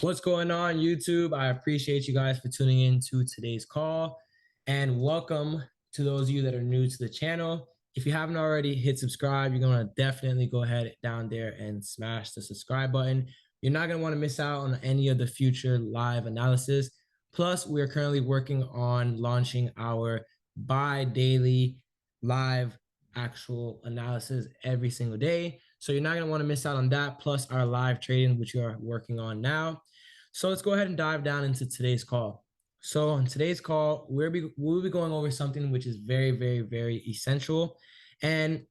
What's going on, YouTube? I appreciate you guys for tuning in to today's call, and welcome to those of you that are new to the channel. If you haven't already, hit subscribe. You're going to definitely go ahead down there and smash the subscribe button. You're not going to want to miss out on any of the future live analysis. Plus, we are currently working on launching our bi-daily live actual analysis every single day. So you're not going to want to miss out on that, plus our live trading, which we are working on now. So let's go ahead and dive down into today's call. So on today's call, we'll be going over something which is very, very, very essential. And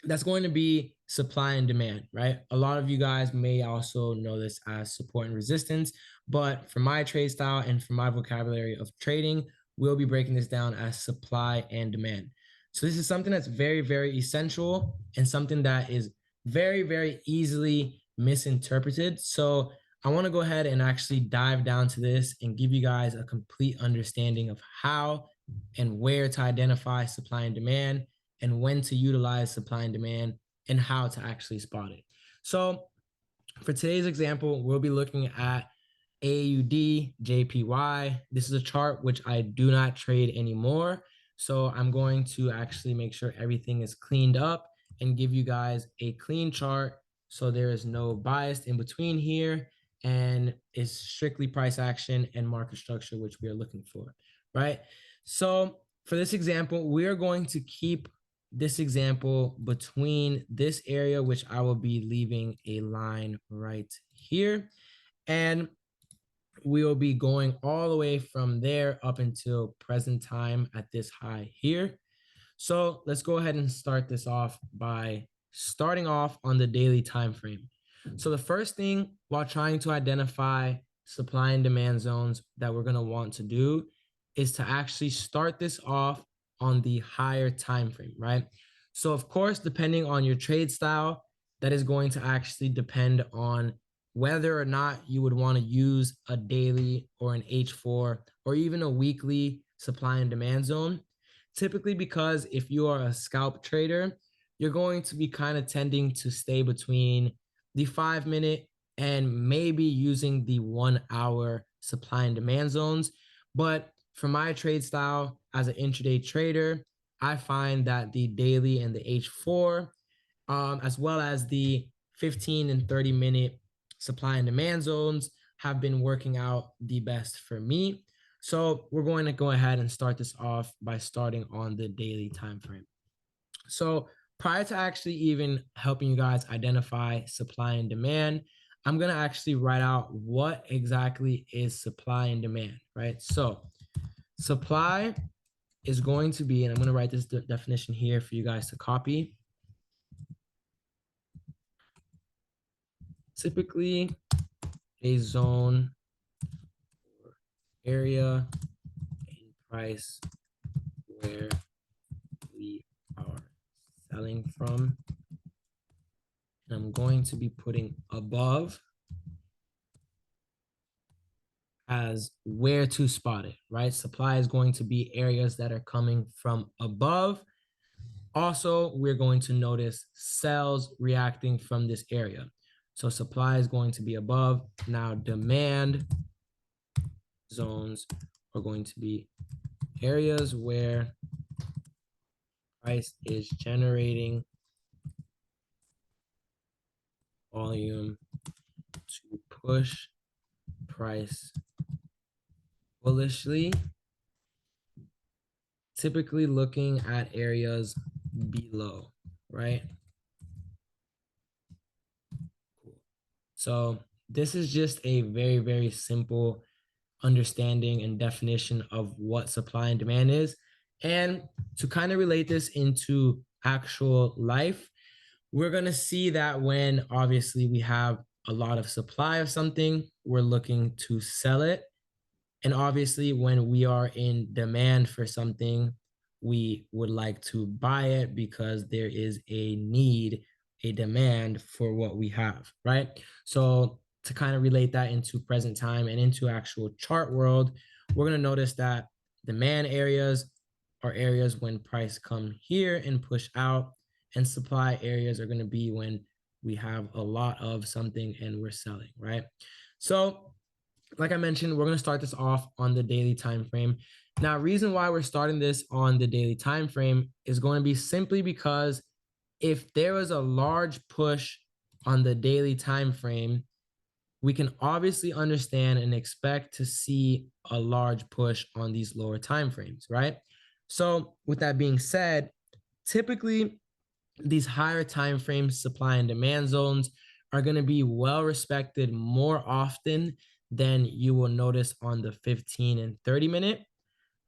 that's going to be supply and demand, right? A lot of you guys may also know this as support and resistance, but for my trade style and for my vocabulary of trading, we'll be breaking this down as supply and demand. So this is something that's very, very essential and something that is very, very easily misinterpreted. So I want to go ahead and actually dive down to this and give you guys a complete understanding of how and where to identify supply and demand, and when to utilize supply and demand, and how to actually spot it. So for today's example, we'll be looking at AUD JPY. This is a chart which I do not trade anymore. So I'm going to actually make sure everything is cleaned up and give you guys a clean chart so there is no bias in between here, and it's strictly price action and market structure, which we are looking for, right? So for this example, we are going to keep this example between this area, which I will be leaving a line right here, and we will be going all the way from there up until present time at this high here. So let's go ahead and start this off by starting off on the daily time frame. So the first thing while trying to identify supply and demand zones that we're going to want to do is to actually start this off on the higher time frame, right? So of course, depending on your trade style, that is going to actually depend on whether or not you would want to use a daily or an H4 or even a weekly supply and demand zone. Typically, because if you are a scalp trader, you're going to be kind of tending to stay between the 5-minute and maybe using the 1 hour supply and demand zones. But for my trade style as an intraday trader, I find that the daily and the H4, as well as the 15 and 30-minute supply and demand zones, have been working out the best for me. So we're going to go ahead and start this off by starting on the daily time frame. So prior to actually even helping you guys identify supply and demand, I'm going to actually write out what exactly is supply and demand, right? So supply is going to be, and I'm going to write this definition here for you guys to copy. Typically, a zone or area in price where we are selling from. And I'm going to be putting above as where to spot it, right? Supply is going to be areas that are coming from above. Also, we're going to notice sells reacting from this area. So supply is going to be above. Now demand zones are going to be areas where price is generating volume to push price bullishly, typically looking at areas below, right? Cool. So this is just a very, very simple understanding and definition of what supply and demand is. And to kind of relate this into actual life, we're going to see that when obviously we have a lot of supply of something, we're looking to sell it. And obviously when we are in demand for something, we would like to buy it because there is a need, a demand for what we have, right? So to kind of relate that into present time and into actual chart world, we're going to notice that demand areas are areas when price come here and push out, and supply areas are going to be when we have a lot of something and we're selling, right? So like I mentioned, we're going to start this off on the daily time frame. Now, reason why we're starting this on the daily time frame is going to be simply because if there was a large push on the daily time frame, we can obviously understand and expect to see a large push on these lower time frames, right? So with that being said, typically these higher time frames, supply and demand zones, are going to be well respected more often than you will notice on the 15 and 30 minute.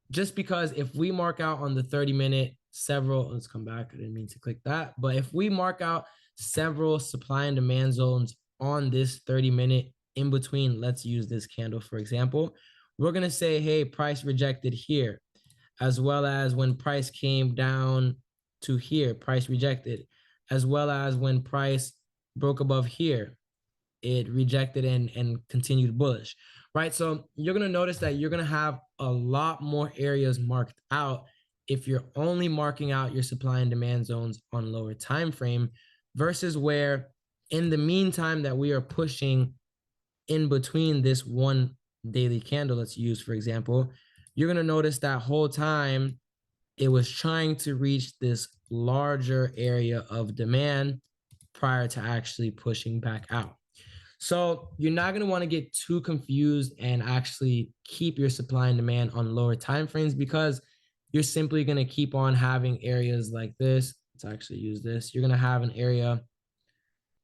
Just because if we mark out on the 30-minute several, let's come back, I didn't mean to click that, but if we mark out several supply and demand zones on this 30-minute in between, let's use this candle for example, we're going to say, hey, price rejected here, as well as when price came down to here, price rejected, as well as when price broke above here, it rejected and continued bullish, right? So you're going to notice that you're going to have a lot more areas marked out if you're only marking out your supply and demand zones on lower time frame versus where in the meantime that we are pushing in between this one daily candle, let's use for example, you're going to notice that whole time it was trying to reach this larger area of demand prior to actually pushing back out. So you're not going to want to get too confused and actually keep your supply and demand on lower time frames because you're simply going to keep on having areas like this. Let's actually use this. You're going to have an area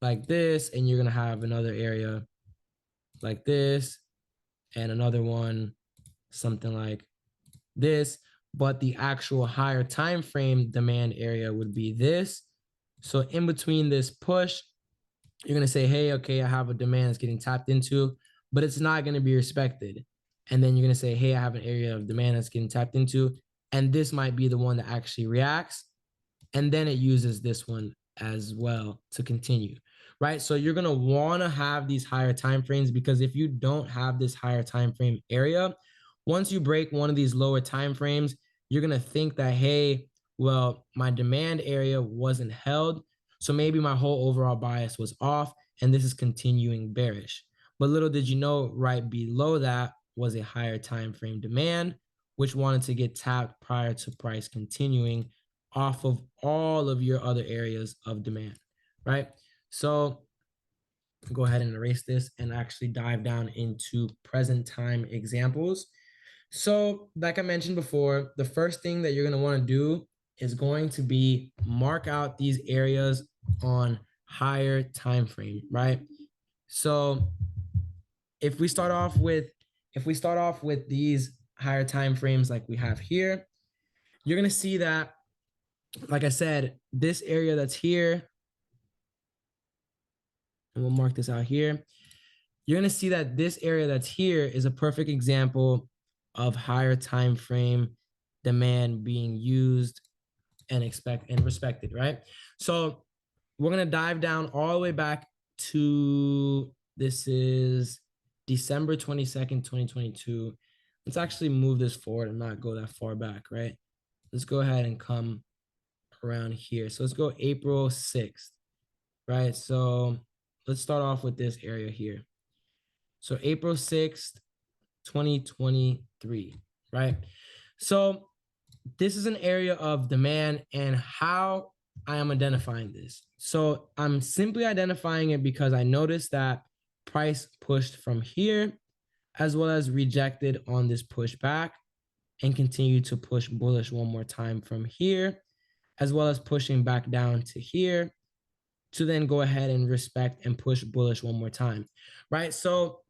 like this, and you're going to have another area like this, and another one, something like this. But the actual higher time frame demand area would be this. So in between this push, you're going to say, hey, okay, I have a demand that's getting tapped into, but it's not going to be respected. And then you're going to say, hey, I have an area of demand that's getting tapped into, and this might be the one that actually reacts. And then it uses this one as well to continue, right? So you're going to want to have these higher time frames because if you don't have this higher time frame area, once you break one of these lower time frames, you're going to think that, hey, well, my demand area wasn't held, so maybe my whole overall bias was off and this is continuing bearish. But little did you know, right below that was a higher time frame demand, which wanted to get tapped prior to price continuing off of all of your other areas of demand, right? So go ahead and erase this and actually dive down into present time examples. So like I mentioned before, the first thing that you're going to want to do is going to be mark out these areas on higher time frame, right? So if we start off with these higher time frames like we have here, you're going to see that, like I said, this area that's here, and we'll mark this out here, you're going to see that this area that's here is a perfect example of higher time frame demand being used and respected, right? So we're going to dive down all the way back to, this is December 22nd, 2022. Let's actually move this forward and not go that far back, right? Let's go ahead and come around here. So let's go April 6th, right? So let's start off with this area here. So April 6th, 2023, right? So this is an area of demand, and how I am identifying this. So I'm simply identifying it because I noticed that price pushed from here as well as rejected on this pushback and continued to push bullish one more time from here, as well as pushing back down to here to then go ahead and respect and push bullish one more time, right? So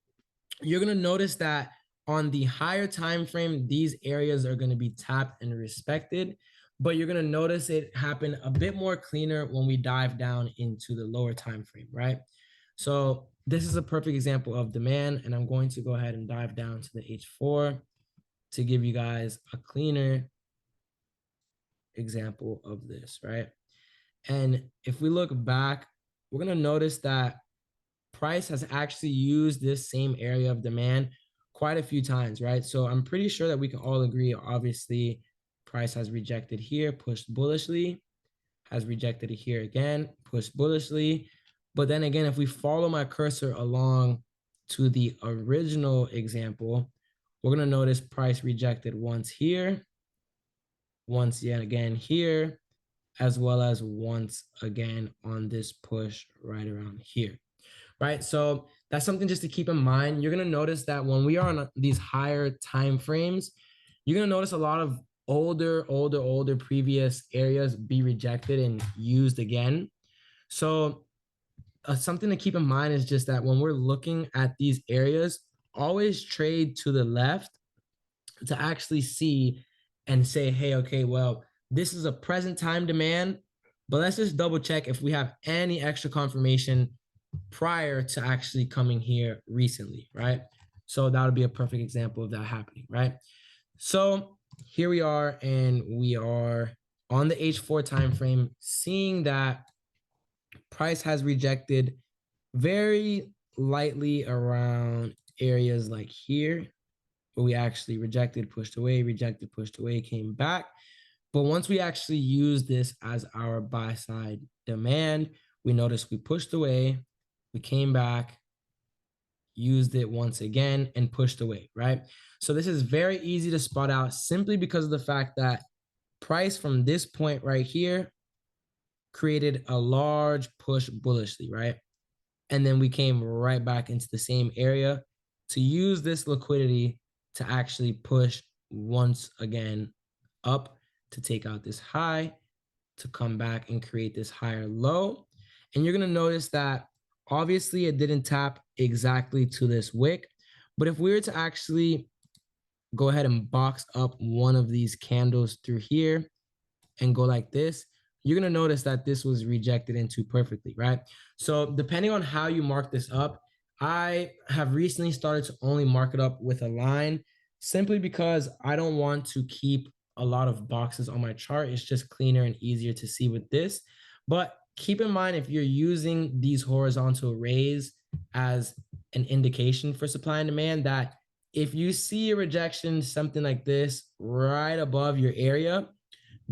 you're going to notice that on the higher time frame, these areas are going to be tapped and respected, but you're going to notice it happen a bit more cleaner when we dive down into the lower time frame, right? So this is a perfect example of demand, and I'm going to go ahead and dive down to the H4 to give you guys a cleaner example of this, right? And if we look back, we're going to notice that price has actually used this same area of demand quite a few times, right? So I'm pretty sure that we can all agree, obviously, price has rejected here, pushed bullishly, has rejected it here again, pushed bullishly. But then again, if we follow my cursor along to the original example, we're going to notice price rejected once here, once yet again here, as well as once again on this push right around here, right? So that's something just to keep in mind. You're going to notice that when we are on these higher time frames, you're going to notice a lot of older previous areas be rejected and used again. So something to keep in mind is just that when we're looking at these areas, always trade to the left to actually see and say, hey, okay, well, this is a present time demand, but let's just double check if we have any extra confirmation prior to actually coming here recently, right? So that would be a perfect example of that happening, right? So here we are, and we are on the H4 time frame, seeing that price has rejected very lightly around areas like here, where we actually rejected, pushed away, rejected, pushed away, came back. But once we actually use this as our buy side demand, we notice we pushed away, we came back, used it once again, and pushed away, right? So this is very easy to spot out simply because of the fact that price from this point right here created a large push bullishly, right? And then we came right back into the same area to use this liquidity to actually push once again up to take out this high, to come back and create this higher low. And you're going to notice that obviously it didn't tap exactly to this wick, but if we were to actually go ahead and box up one of these candles through here and go like this, you're going to notice that this was rejected into perfectly, right? So depending on how you mark this up, I have recently started to only mark it up with a line simply because I don't want to keep a lot of boxes on my chart. It's just cleaner and easier to see with this. But keep in mind, if you're using these horizontal rays as an indication for supply and demand, that if you see a rejection, something like this right above your area,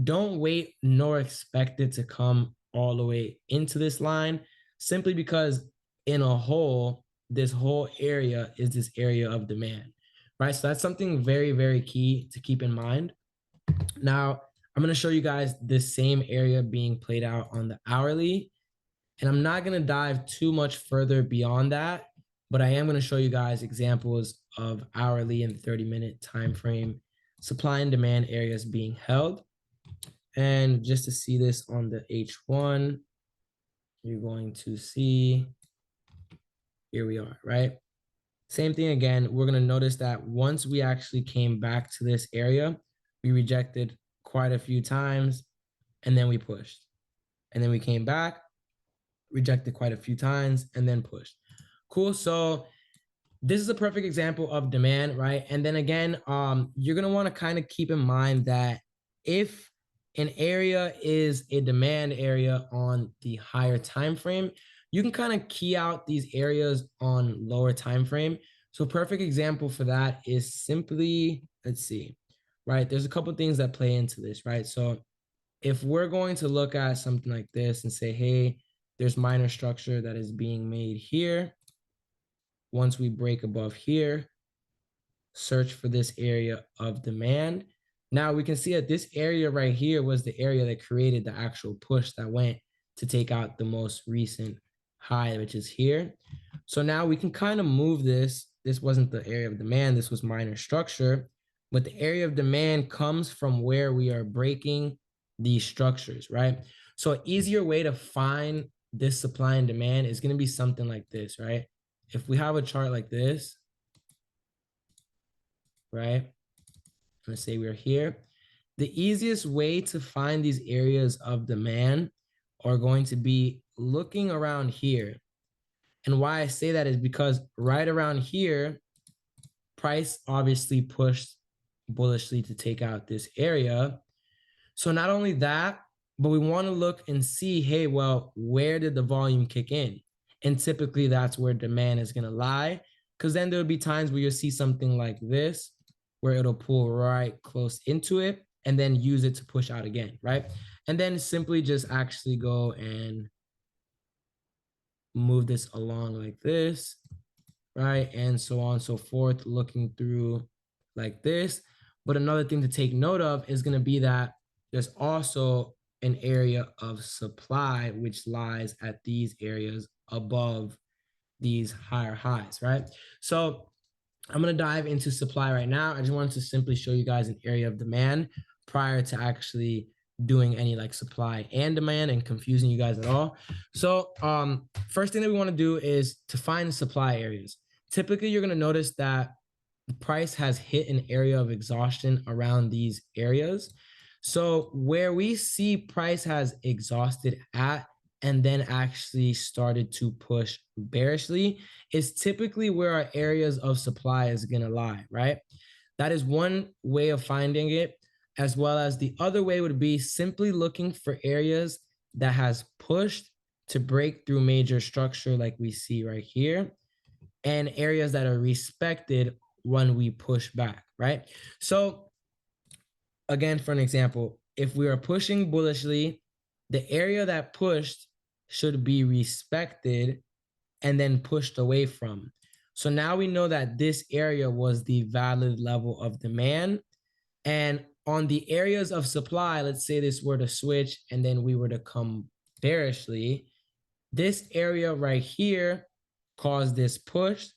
don't wait nor expect it to come all the way into this line, simply because in a whole, this whole area is this area of demand, right? So that's something very, very key to keep in mind. Now, I'm going to show you guys this same area being played out on the hourly, and I'm not going to dive too much further beyond that, but I am going to show you guys examples of hourly and 30-minute time frame supply and demand areas being held. And just to see this on the H1, you're going to see, here we are, right? Same thing again, we're going to notice that once we actually came back to this area, we rejected quite a few times, and then we pushed. And then we came back, rejected quite a few times, and then pushed. Cool. So this is a perfect example of demand, right? And then again, you're going to want to kind of keep in mind that if an area is a demand area on the higher time frame, you can kind of key out these areas on lower time frame. So a perfect example for that is simply, let's see, right? There's a couple of things that play into this, right? So if we're going to look at something like this and say, hey, there's minor structure that is being made here. Once we break above here, search for this area of demand. Now we can see that this area right here was the area that created the actual push that went to take out the most recent high, which is here. So now we can kind of move this. This wasn't the area of demand, this was minor structure, but the area of demand comes from where we are breaking these structures, right? So an easier way to find this supply and demand is going to be something like this, right? If we have a chart like this, right? Let's say we're here. The easiest way to find these areas of demand are going to be looking around here. And why I say that is because right around here, price obviously pushed bullishly to take out this area. So not only that, but we want to look and see, hey, well, where did the volume kick in? And typically that's where demand is going to lie, because then there'll be times where you'll see something like this, where it'll pull right close into it and then use it to push out again, right? And then simply just actually go and move this along like this, right? And so on and so forth, looking through like this. But another thing to take note of is going to be that there's also an area of supply which lies at these areas above these higher highs, right? So I'm going to dive into supply right now. I just wanted to simply show you guys an area of demand prior to actually doing any like supply and demand and confusing you guys at all. So first thing that we want to do is to find supply areas. Typically, you're going to notice that the price has hit an area of exhaustion around these areas. So where we see price has exhausted at and then actually started to push bearishly is typically where our areas of supply is going to lie, right? That is one way of finding it, as well as the other way would be simply looking for areas that has pushed to break through major structure like we see right here, and areas that are respected when we push back, right? So again, for an example, if we are pushing bullishly, the area that pushed should be respected and then pushed away from. So now we know that this area was the valid level of demand. And on the areas of supply, let's say this were to switch and then we were to come bearishly, this area right here caused this push.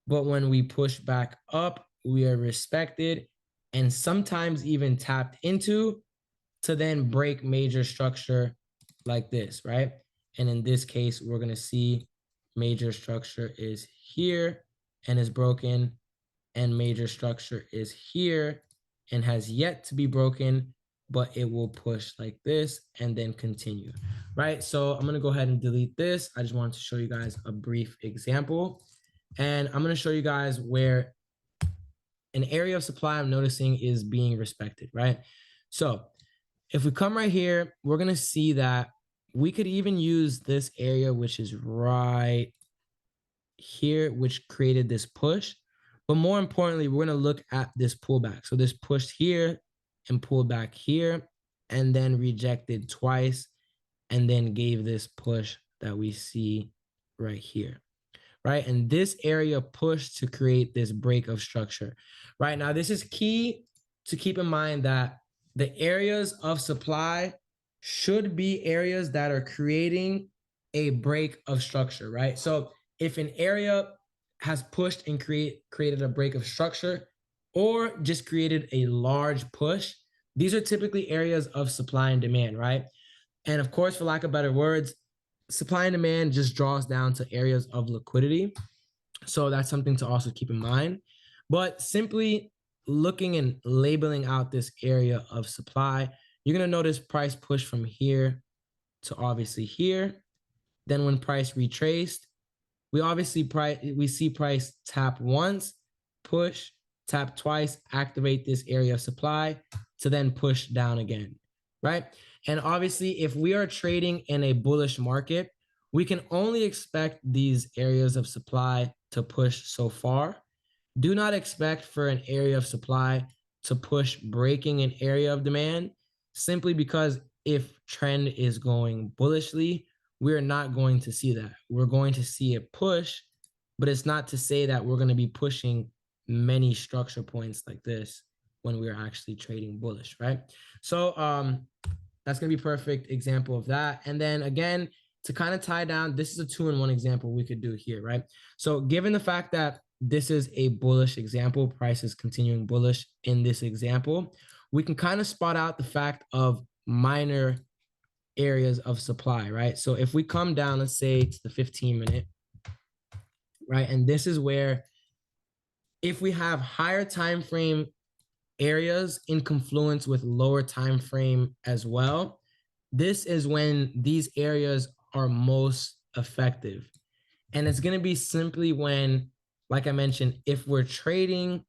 But when we push back up, we are respected and sometimes even tapped into to then break major structure like this, right? And in this case, we're going to see major structure is here and is broken, and major structure is here and has yet to be broken, but it will push like this and then continue, right? So I'm going to go ahead and delete this. I just wanted to show you guys a brief example. And I'm going to show you guys where an area of supply I'm noticing is being respected, right? So if we come right here, we're going to see that we could even use this area, which is right here, which created this push. But more importantly, we're going to look at this pullback. So this pushed here and pulled back here and then rejected twice and then gave this push that we see right here, right? And this area pushed to create this break of structure, right? Now, this is key to keep in mind that the areas of supply should be areas that are creating a break of structure, right? So if an area has pushed and created a break of structure or just created a large push, these are typically areas of supply and demand, right? And of course, for lack of better words, supply and demand just draws down to areas of liquidity. So that's something to also keep in mind. But simply looking and labeling out this area of supply, you're going to notice price push from here to obviously here. Then when price retraced, we see price tap once, push, tap twice, activate this area of supply to then push down again, right? And obviously, if we are trading in a bullish market, we can only expect these areas of supply to push so far. Do not expect for an area of supply to push breaking an area of demand, simply because if trend is going bullishly, we're not going to see that. We're going to see a push, but it's not to say that we're going to be pushing many structure points like this when we're actually trading bullish, right? So that's going to be a perfect example of that. And then again, to kind of tie down, this is a 2-in-1 example we could do here, right? So given the fact that this is a bullish example, price is continuing bullish in this example, we can kind of spot out the fact of minor areas of supply, right? So if we come down, let's say to the 15-minute, right? And this is where if we have higher time frame areas in confluence with lower time frame as well, this is when these areas are most effective. And it's going to be simply when, like I mentioned, if we're trading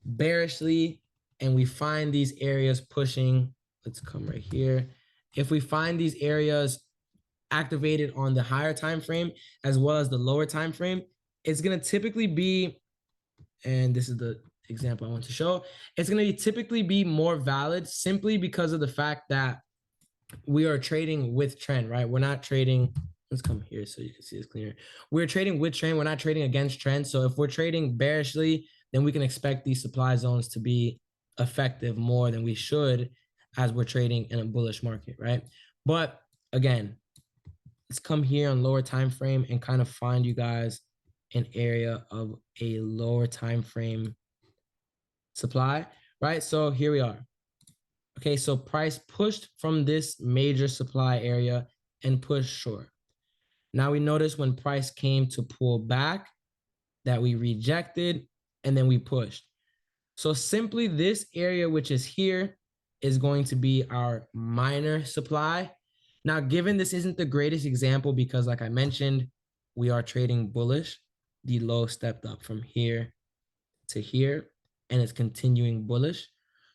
bearishly and we find these areas pushing, let's come right here. If we find these areas activated on the higher time frame as well as the lower time frame, it's going to typically be, and this is the example I want to show, it's going to typically be more valid simply because of the fact that we are trading with trend, right? We're not trading let's come here so you can see this cleaner. We're trading with trend. We're not trading against trend. So if we're trading bearishly, then we can expect these supply zones to be effective more than we should as we're trading in a bullish market, right? But again, let's come here on lower time frame and kind of find you guys an area of a lower time frame supply, right? So here we are. Okay, so price pushed from this major supply area and pushed short. Now we notice when price came to pull back that we rejected and then we pushed. So simply this area, which is here, is going to be our minor supply. Now, given this isn't the greatest example because like I mentioned, we are trading bullish. The low stepped up from here to here and it's continuing bullish.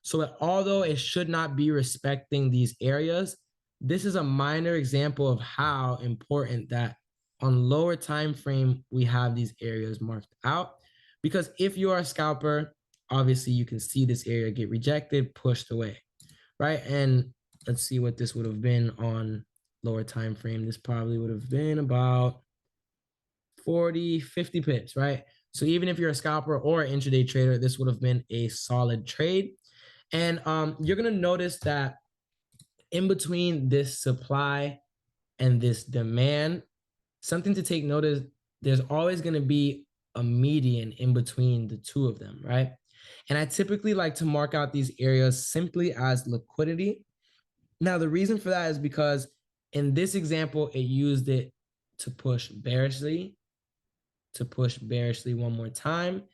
So although it should not be respecting these areas, this is a minor example of how important that on lower time frame we have these areas marked out. Because if you are a scalper, obviously you can see this area get rejected, pushed away, right? And let's see what this would have been on lower time frame. This probably would have been about 40, 50 pips, right? So even if you're a scalper or an intraday trader, this would have been a solid trade. And you're going to notice that in between this supply and this demand, something to take note is there's always going to be a median in between the two of them, right? And I typically like to mark out these areas simply as liquidity. Now, the reason for that is because in this example, it used it to push bearishly, one more time.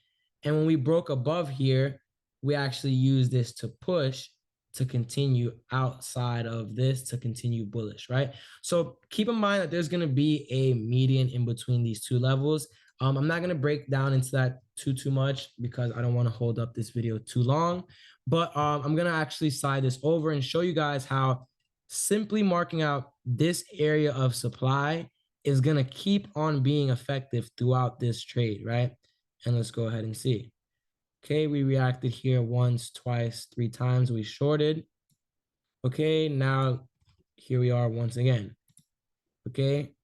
And when we broke above here, we actually use this to push to continue outside of this to continue bullish, right? So keep in mind that there's going to be a median in between these two levels. I'm not going to break down into that too much because I don't want to hold up this video too long, but I'm going to actually slide this over and show you guys how simply marking out this area of supply is going to keep on being effective throughout this trade, right? And let's go ahead and see. Okay, we reacted here once, twice, 3 times. We shorted. Okay, now here we are once again. Okay,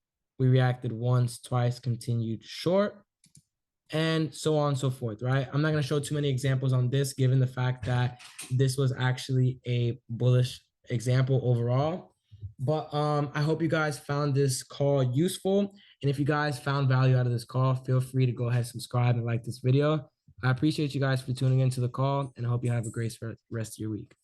we reacted once, twice, continued short, and so on and so forth, right? I'm not going to show too many examples on this, given the fact that this was actually a bullish example overall. But I hope you guys found this call useful. And if you guys found value out of this call, feel free to go ahead and subscribe and like this video. I appreciate you guys for tuning into the call, and I hope you have a great rest of your week.